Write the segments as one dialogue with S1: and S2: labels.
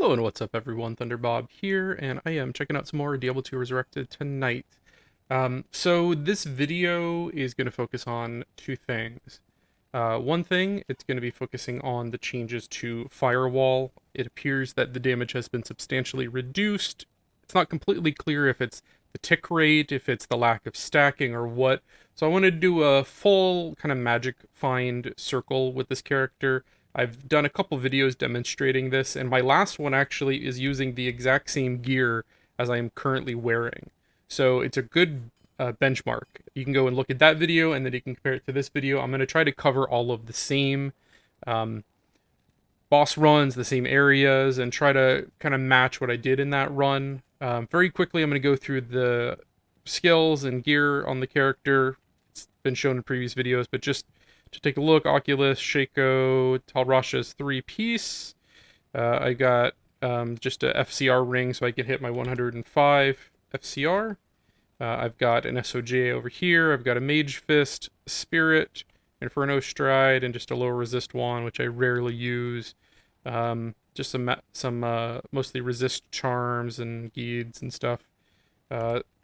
S1: Hello and what's up everyone, Thunderbob here, and I am checking out some more Diablo 2 Resurrected tonight. So this video is going to focus on two things. One thing, it's going to be focusing on the changes to Firewall. It appears that the damage has been substantially reduced. It's not completely clear if it's the tick rate, if it's the lack of stacking, or what. So I wanted to do a full kind of magic find circle with this character. I've done a couple videos demonstrating this, and my last one actually is using the exact same gear as I am currently wearing. So it's a good benchmark. You can go and look at that video, and then you can compare it to this video. I'm going to try to cover all of the same um, boss runs, the same areas, and try to kind of match what I did in that run. Very quickly, I'm going to go through the skills and gear on the character. It's been shown in previous videos, but just to take a look, Oculus, Shaco, Talrasha's 3-piece. I got just a FCR ring so I can hit my 105 FCR. I've got an SOJ over here. I've got a Mage Fist, Spirit, Inferno Stride, and just a low resist wand, which I rarely use. Just some mostly resist charms and guides and stuff.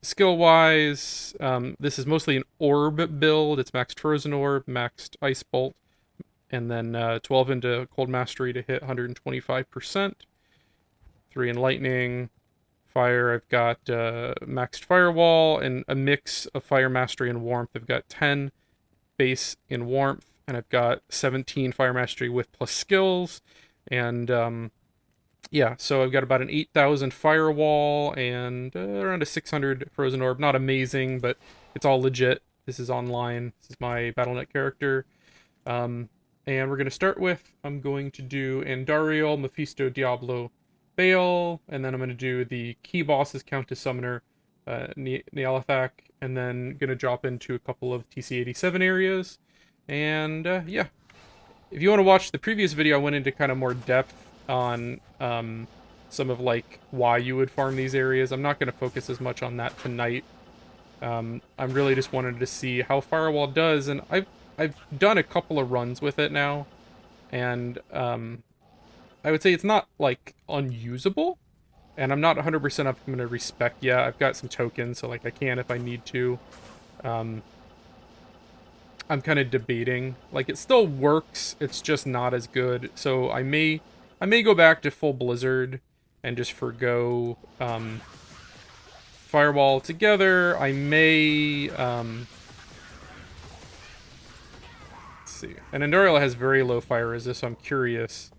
S1: Skill-wise, this is mostly an orb build. It's maxed Frozen Orb, maxed Ice Bolt, and then 12 into Cold Mastery to hit 125%. 3 in Lightning. Fire, I've got maxed Firewall and a mix of Fire Mastery and Warmth. I've got 10 base in Warmth, and I've got 17 Fire Mastery with plus skills. And yeah, so I've got about an 8,000 Firewall and around a 600 Frozen Orb. Not amazing, but it's all legit. This is online. This is my Battle.net character. And we're going to start with, I'm going to do Andariel, Meph Diablo Baal, and then I'm going to do the key bosses, Countess Summoner, Nihlathak, and then going to drop into a couple of TC87 areas. And yeah, if you want to watch the previous video, I went into kind of more depth on some of like why you would farm these areas. I'm not going to focus as much on that tonight. I'm really just wanted to see how Firewall does, and I've done a couple of runs with it now, and I would say it's not like unusable, and I'm not 100% up to respect yet. I've got some tokens, so like I can if I need to. I'm kind of debating. Like it still works, it's just not as good. So I may go back to full Blizzard and just forgo Firewall together. I may let's see. And Andariel has very low fire resist, so I'm curious.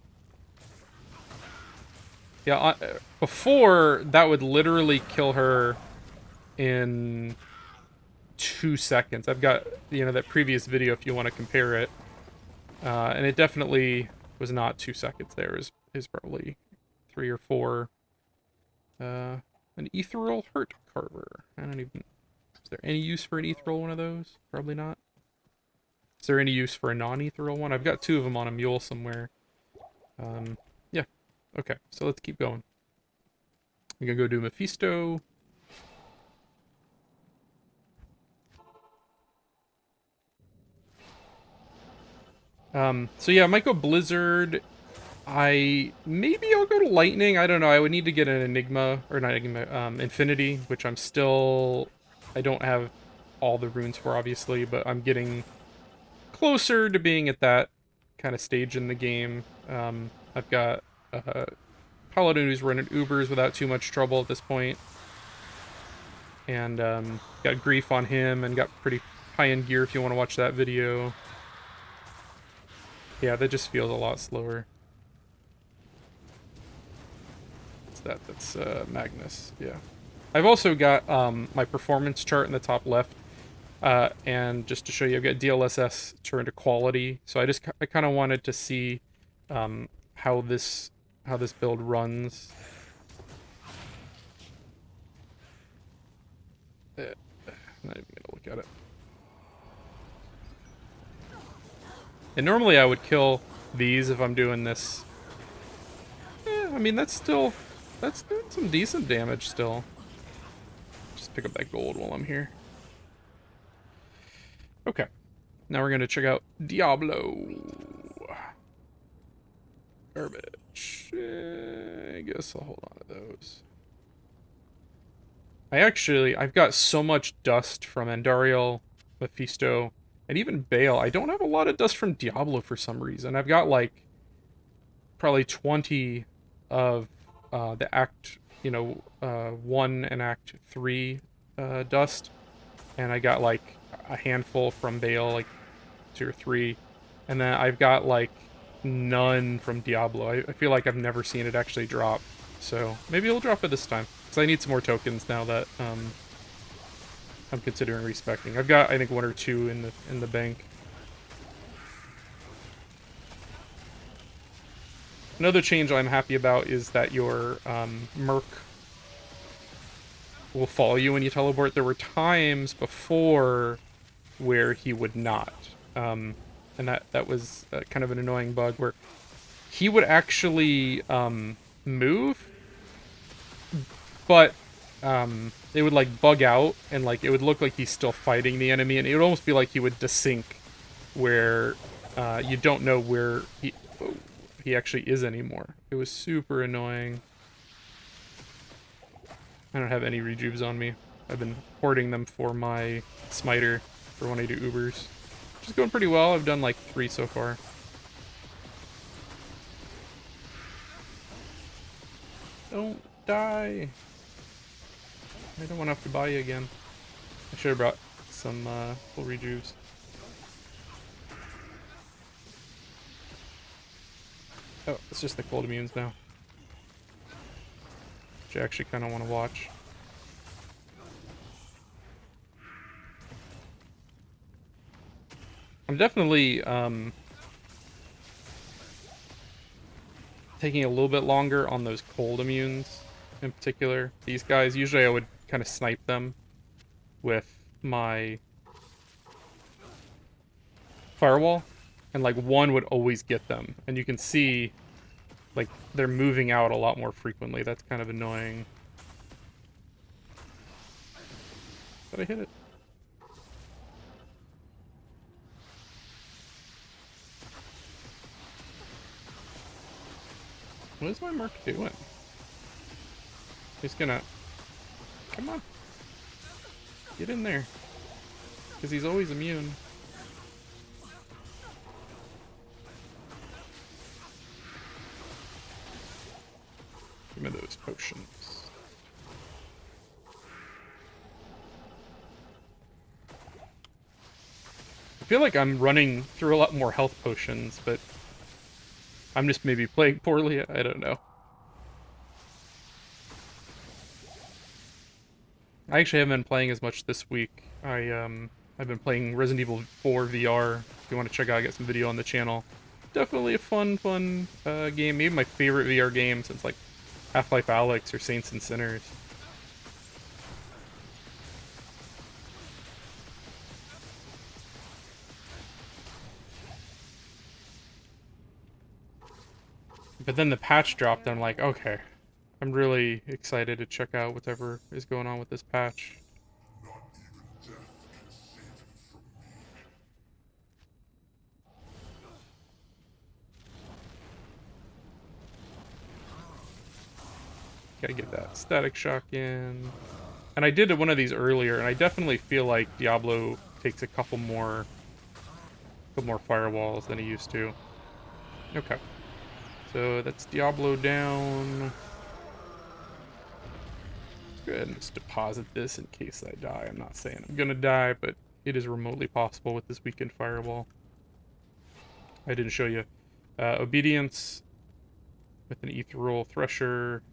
S1: Yeah, before, that would literally kill her in 2 seconds. I've got, that previous video if you want to compare it. And it definitely was not 2 seconds there. It was probably 3 or 4. An Ethereal Hurt Carver. I don't even... Is there any use for an Ethereal one of those? Probably not. Is there any use for a non-Ethereal one? I've got 2 of them on a mule somewhere. Yeah. Okay, so let's keep going. I'm gonna go do Mephisto. So yeah, I might go Blizzard. Maybe I'll go to Lightning. I don't know. I would need to get an Enigma, or not Enigma, Infinity, which I don't have all the runes for, obviously, but I'm getting closer to being at that kind of stage in the game. I've got Paladin who's running Ubers without too much trouble at this point. And got Grief on him and got pretty high-end gear if you want to watch that video. Yeah, that just feels a lot slower. What's that? That's Magnus, yeah. I've also got my performance chart in the top left. And just to show you, I've got DLSS turned to quality. So I kind of wanted to see how this build runs. I'm not even gonna look at it. And normally I would kill these if I'm doing this. I mean that's doing some decent damage still. Just pick up that gold while I'm here. Okay, now we're gonna check out Diablo. Garbage. guess I'll hold on to those. I've got so much dust from Andariel, Mephisto, and even Baal. I don't have a lot of dust from Diablo for some reason. I've got like probably 20 of the Act, 1 and Act 3 dust, and I got like a handful from Baal, like 2 or 3, and then I've got like none from Diablo. I feel like I've never seen it actually drop, so maybe it'll drop it this time, because I need some more tokens now that I'm considering respecting. I've got, I think, 1 or 2 in the bank. Another change I'm happy about is that your Merc will follow you when you teleport. There were times before where he would not, and that was kind of an annoying bug where he would actually move, but it would like bug out, and like it would look like he's still fighting the enemy, and it would almost be like he would desync, where you don't know where he actually is anymore. It was super annoying. I don't have any rejuves on me. I've been hoarding them for my smiter for when I do Ubers. Which is going pretty well. I've done like 3 so far. Don't die. I don't want to have to buy you again. I should have brought some full rejuves. Oh, it's just the cold immunes now. Which I actually kind of want to watch. I'm definitely taking a little bit longer on those cold immunes in particular. These guys, usually I would kind of snipe them with my Firewall, and like one would always get them, and you can see like they're moving out a lot more frequently. That's kind of annoying. But I hit it. What is my Merc doing? He's gonna... Come on. Get in there. Because he's always immune. Give me those potions. I feel like I'm running through a lot more health potions, but I'm just maybe playing poorly. I don't know. I actually haven't been playing as much this week. I've been playing Resident Evil 4 VR. If you want to check out, I got some video on the channel. Definitely a fun game. Maybe my favorite VR game since like Half-Life Alyx or Saints and Sinners. But then the patch dropped, and I'm like, okay. I'm really excited to check out whatever is going on with this patch. Gotta get that static shock in. And I did one of these earlier, and I definitely feel like Diablo takes a couple more firewalls than he used to. Okay. So that's Diablo down. Let's go ahead and just deposit this in case I die. I'm not saying I'm gonna die, but it is remotely possible with this weekend firewall. I didn't show you. Obedience with an Ethereal Thresher,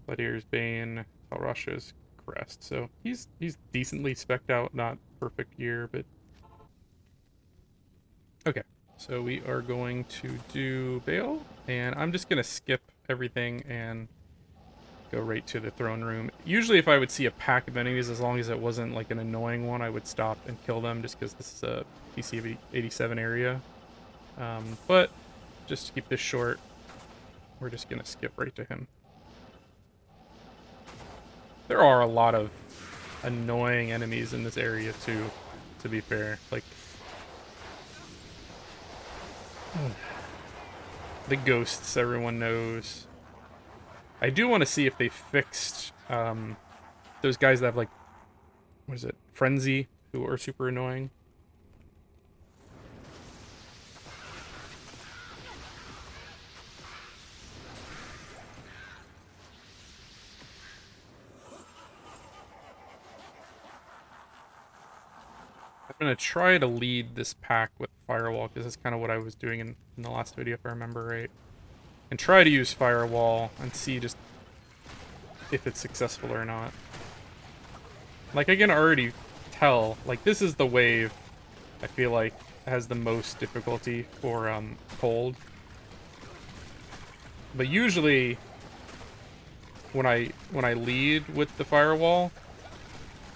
S1: Gladiator's Bane, Talrasha's Crest. So he's decently spec'd out, not perfect gear, but... Okay, so we are going to do Baal, and I'm just gonna skip everything and go right to the throne room. Usually if I would see a pack of enemies, as long as it wasn't like an annoying one, I would stop and kill them just because this is a TC87 area. But just to keep this short, we're just gonna skip right to him. There are a lot of annoying enemies in this area too, to be fair. Like the ghosts everyone knows. I do want to see if they fixed those guys that have, like, what is it, Frenzy, who are super annoying. I'm gonna try to lead this pack with Firewall, because that's kind of what I was doing in the last video, if I remember right. And try to use Firewall and see just if it's successful or not. Like, I can already tell, like, this is the wave I feel like has the most difficulty for cold. But usually when I lead with the Firewall,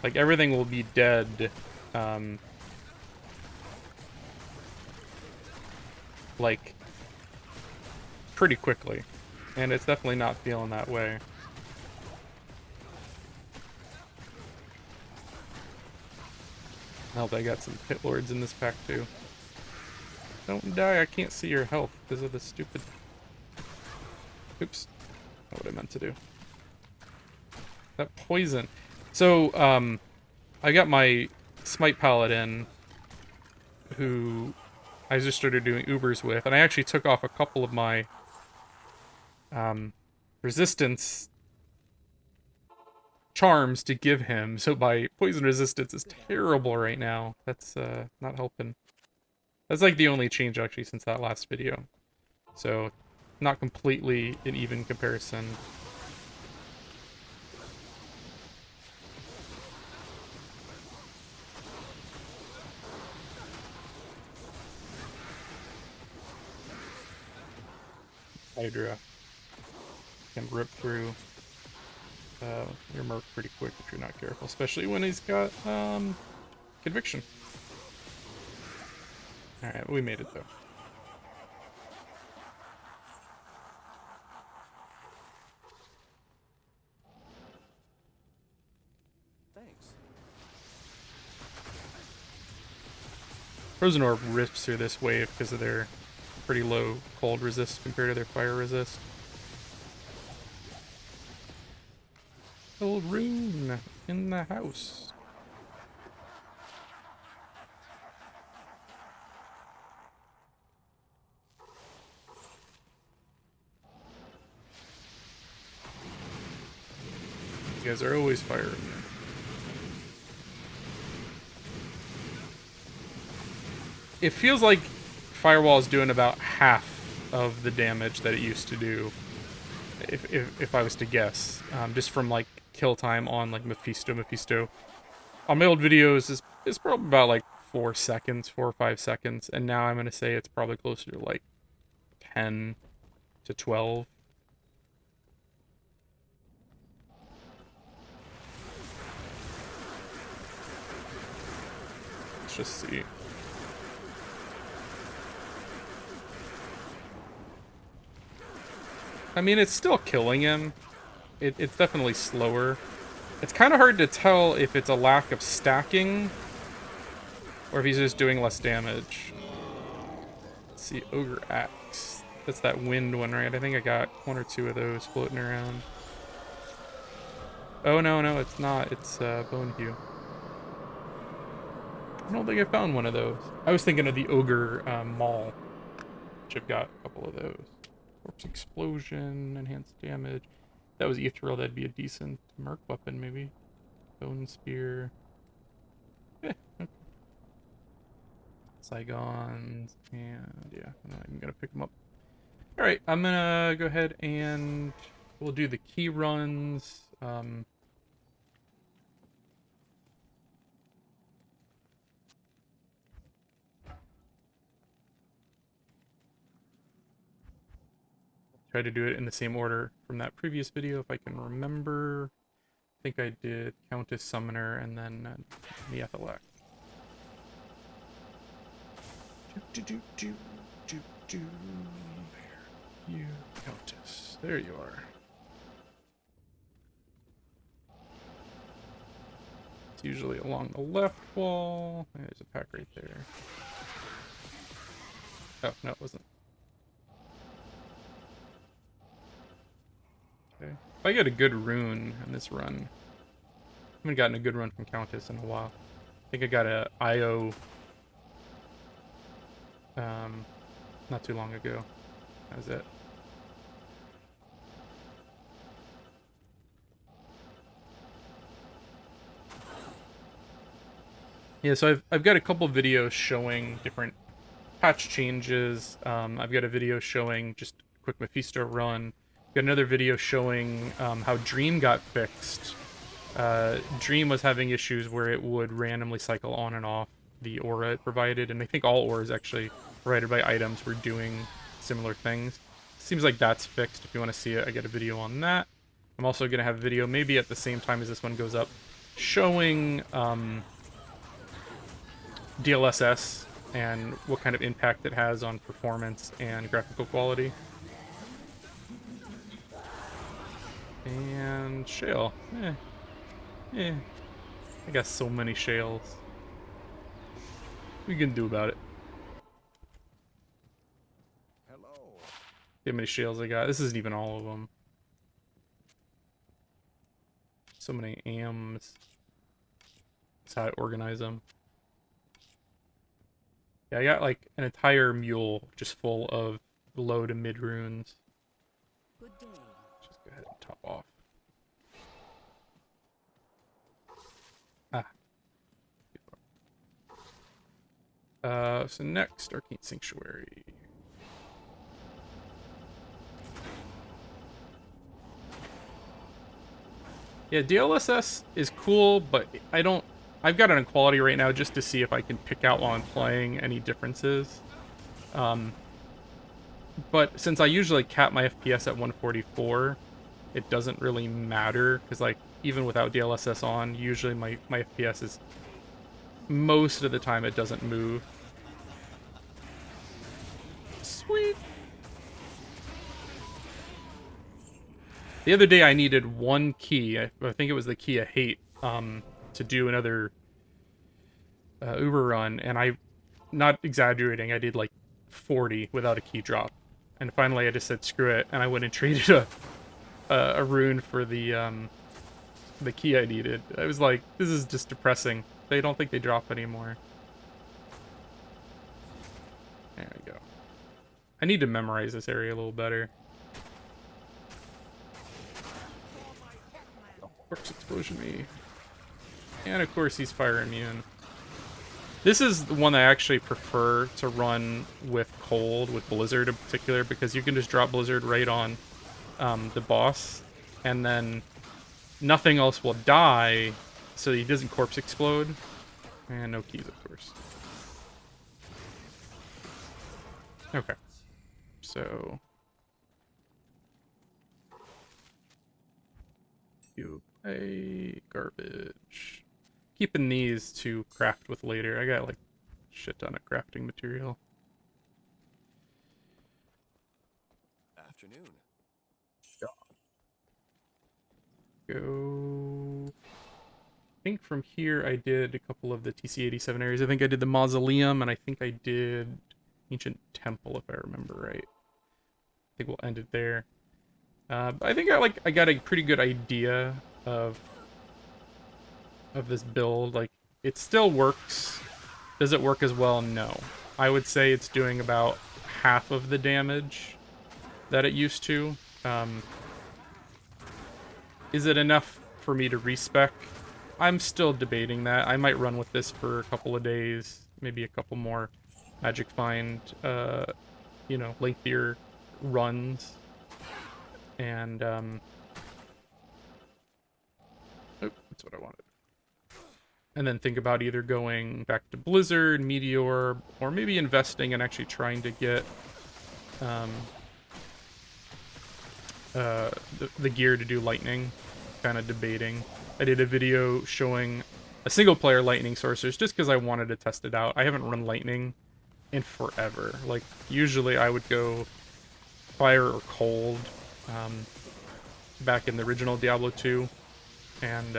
S1: like, everything will be dead like pretty quickly. And it's definitely not feeling that way. Oh, I got some pit lords in this pack too. Don't die, I can't see your health because of the stupid... Oops. Not what I meant to do. That poison. So, I got my Smite Paladin, who I just started doing Ubers with, and I actually took off a couple of my resistance charms to give him, so my poison resistance is terrible right now. That's not helping. That's like the only change actually since that last video. So, not completely an even comparison. Hydra can rip through your Merc pretty quick if you're not careful, especially when he's got Conviction. Alright, we made it though.
S2: Thanks.
S1: Frozen Orb rips through this wave because of their pretty low cold resist compared to their fire resist. Old rune in the house. You guys are always firing. It feels like Firewall is doing about half of the damage that it used to do, if I was to guess, just from like kill time on like Mephisto. On my old videos is probably about like 4 seconds, 4 or 5 seconds, and now I'm gonna say it's probably closer to like 10 to 12. Let's just see. I mean, it's still killing him. It's definitely slower. It's kind of hard to tell if it's a lack of stacking or if he's just doing less damage. Let's see, Ogre Axe. That's that wind one, right? I think I got 1 or 2 of those floating around. Oh, no, it's not. It's Bone Hue. I don't think I found one of those. I was thinking of the Ogre Maul, which I've got a couple of those. Corpse Explosion, enhanced damage. If that was Ethereal, that'd be a decent Merc weapon, maybe. Bone Spear. Eh, okay. Saigons, and yeah, I'm not even gonna pick them up. Alright, I'm gonna go ahead and we'll do the key runs. Try to do it in the same order from that previous video if I can remember. I think I did Countess, Summoner, and then Nihlathak. There you, Countess. There you are. It's usually along the left wall. There's a pack right there. Oh, no, it wasn't. Okay. If I get a good rune in this run, I haven't gotten a good run from Countess in a while. I think I got a IO not too long ago. That was it. Yeah, so I've got a couple videos showing different patch changes. I've got a video showing just a quick Mephisto run. Got another video showing how Dream got fixed. Dream was having issues where it would randomly cycle on and off the aura it provided, and I think all auras actually provided by items were doing similar things. Seems like that's fixed. If you want to see it, I got a video on that. I'm also going to have a video, maybe at the same time as this one goes up, showing DLSS and what kind of impact it has on performance and graphical quality. And shale. I got so many shales. What we can do about it?
S2: Hello.
S1: See how many shales I got. This isn't even all of them. So many AMs. That's how I organize them. Yeah, I got like an entire mule just full of low to mid runes.
S3: Good day.
S1: Just go ahead and top off. So next, Arcane Sanctuary. Yeah, DLSS is cool, but I've got it on quality right now just to see if I can pick out while I'm playing any differences. But since I usually cap my FPS at 144, it doesn't really matter, because like, even without DLSS on, usually my FPS is, most of the time it doesn't move. Sweet! The other day I needed one key, I think it was the key of hate, to do another Uber run, and I, not exaggerating, I did like 40 without a key drop. And finally I just said screw it, and I went and traded a rune for the key I needed. I was like, this is just depressing. They don't think they drop anymore. There we go. I need to memorize this area a little better. Corpse explosion me. And of course he's fire immune. This is the one I actually prefer to run with cold, with Blizzard in particular, because you can just drop Blizzard right on the boss, and then nothing else will die, so he doesn't corpse explode. And no keys, of course. Okay. So... a garbage. Keeping these to craft with later. I got like a shit ton of crafting material.
S2: Afternoon.
S1: Go. I think from here I did a couple of the TC87 areas. I think I did the mausoleum, and I think I did ancient temple, if I remember right. I think we'll end it there. I think I got a pretty good idea of this build. Like, it still works. Does it work as well? No. I would say it's doing about half of the damage that it used to. Is it enough for me to respec? I'm still debating that. I might run with this for a couple of days, maybe a couple more Magic Find, you know, lengthier runs. And, oh, that's what I wanted. And then think about either going back to Blizzard, Meteor, or maybe investing and actually trying to get the gear to do lightning. Kind of debating. I did a video showing a single-player lightning sorceress just because I wanted to test it out. I haven't run lightning in forever. Like, usually I would go fire or cold back in the original Diablo 2. And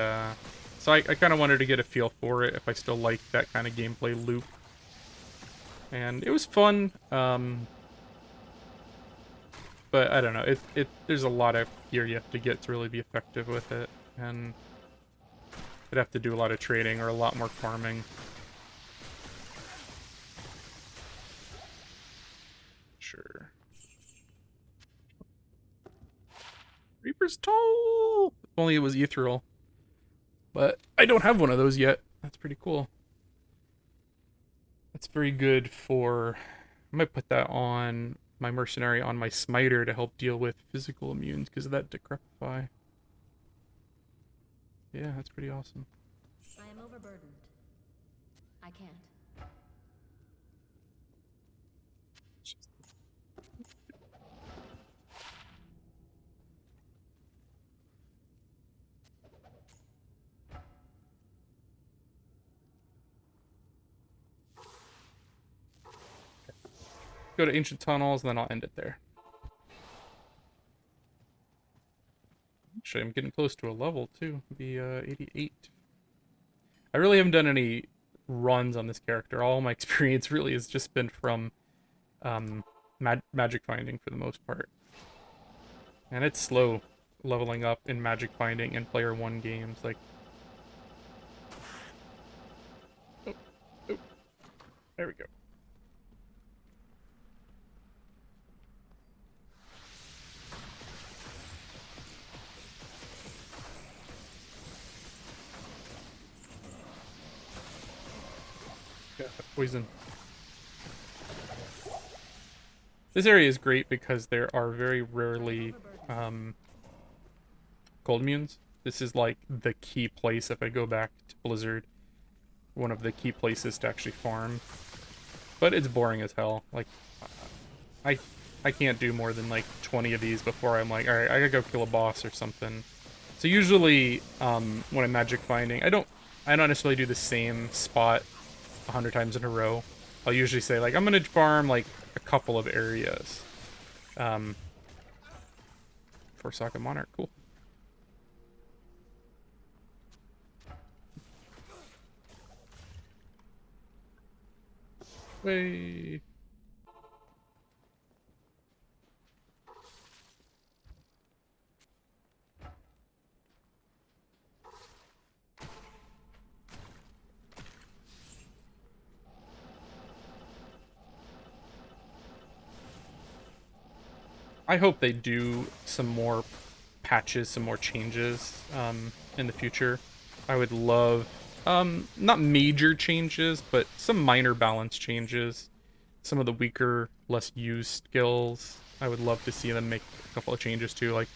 S1: so I kind of wanted to get a feel for it, if I still like that kind of gameplay loop. And it was fun. But I don't know. There's a lot of gear you have to get to really be effective with it, and I'd have to do a lot of trading or a lot more farming. Sure. Reaper's Toll! If only it was ethereal. But I don't have one of those yet. That's pretty cool. That's very good for... I might put that on my mercenary on my smiter to help deal with physical immunes because of that decrepify. Yeah, that's pretty awesome.
S2: I am overburdened. I can't.
S1: Go to Ancient Tunnels, and then I'll end it there. Actually, I'm getting close to a level, too. It'll be 88. I really haven't done any runs on this character. All my experience really has just been from magic finding for the most part. And it's slow leveling up in magic finding and player 1 games. Like, oh, there we go. Yeah, poison. This area is great because there are very rarely cold immunes. This is like the key place if I go back to Blizzard. One of the key places to actually farm. But it's boring as hell. Like, I can't do more than like 20 of these before I'm like, alright, I gotta go kill a boss or something. So usually, when I'm magic finding, I don't necessarily do the same spot 100 times in a row. I'll usually say, like, I'm gonna farm, like, a couple of areas. For Socket Monarch, cool. Way. I hope they do some more patches, some more changes in the future. I would love, not major changes, but some minor balance changes. Some of the weaker, less used skills, I would love to see them make a couple of changes too. Like,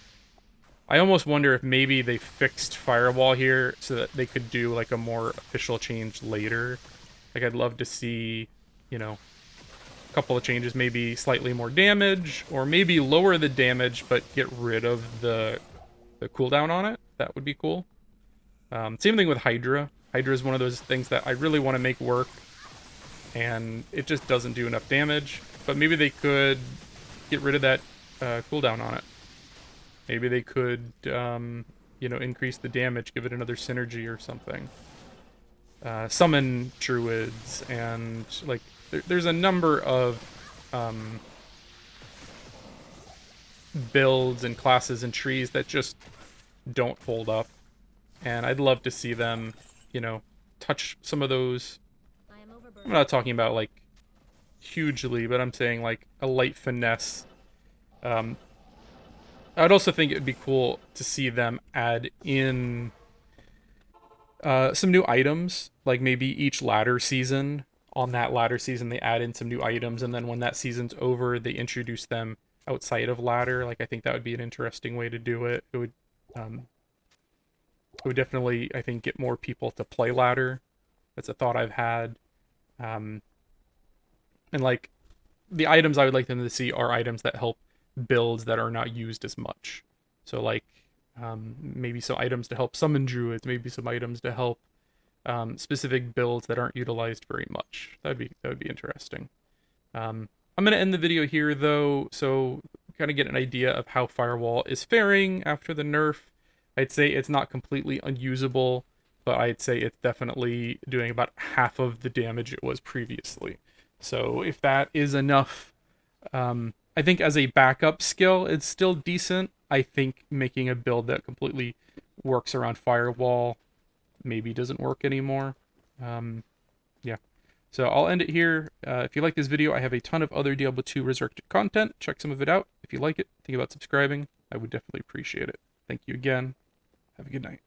S1: I almost wonder if maybe they fixed Firewall here so that they could do like a more official change later. Like, I'd love to see, you know, couple of changes, maybe slightly more damage, or maybe lower the damage but get rid of the cooldown on it. That would be cool. Same thing with Hydra. Hydra is one of those things that I really want to make work, and it just doesn't do enough damage. But maybe they could get rid of that cooldown on it. Maybe they could, you know, increase the damage, give it another synergy or something. Summon druids, and like there's a number of builds and classes and trees that just don't hold up, and I'd love to see them, you know, touch some of those. I'm not talking about like hugely, but I'm saying like a light finesse. I'd also think it would be cool to see them add in some new items, like maybe each ladder season. On that ladder season, they add in some new items, and then when that season's over, they introduce them outside of ladder. Like, I think that would be an interesting way to do it. It would definitely, I think, get more people to play ladder. That's a thought I've had. And like, the items I would like them to see are items that help builds that are not used as much. So like, maybe some items to help summon druids, maybe some items to help specific builds that aren't utilized very much. That would be interesting. I'm gonna end the video here though, so kind of get an idea of how Firewall is faring after the nerf. I'd say it's not completely unusable, but I'd say it's definitely doing about half of the damage it was previously. So if that is enough I think as a backup skill, it's still decent. I think making a build that completely works around Firewall maybe doesn't work anymore. Yeah. So I'll end it here. If you like this video, I have a ton of other Diablo 2 Resurrected content. Check some of it out. If you like it, think about subscribing. I would definitely appreciate it. Thank you again. Have a good night.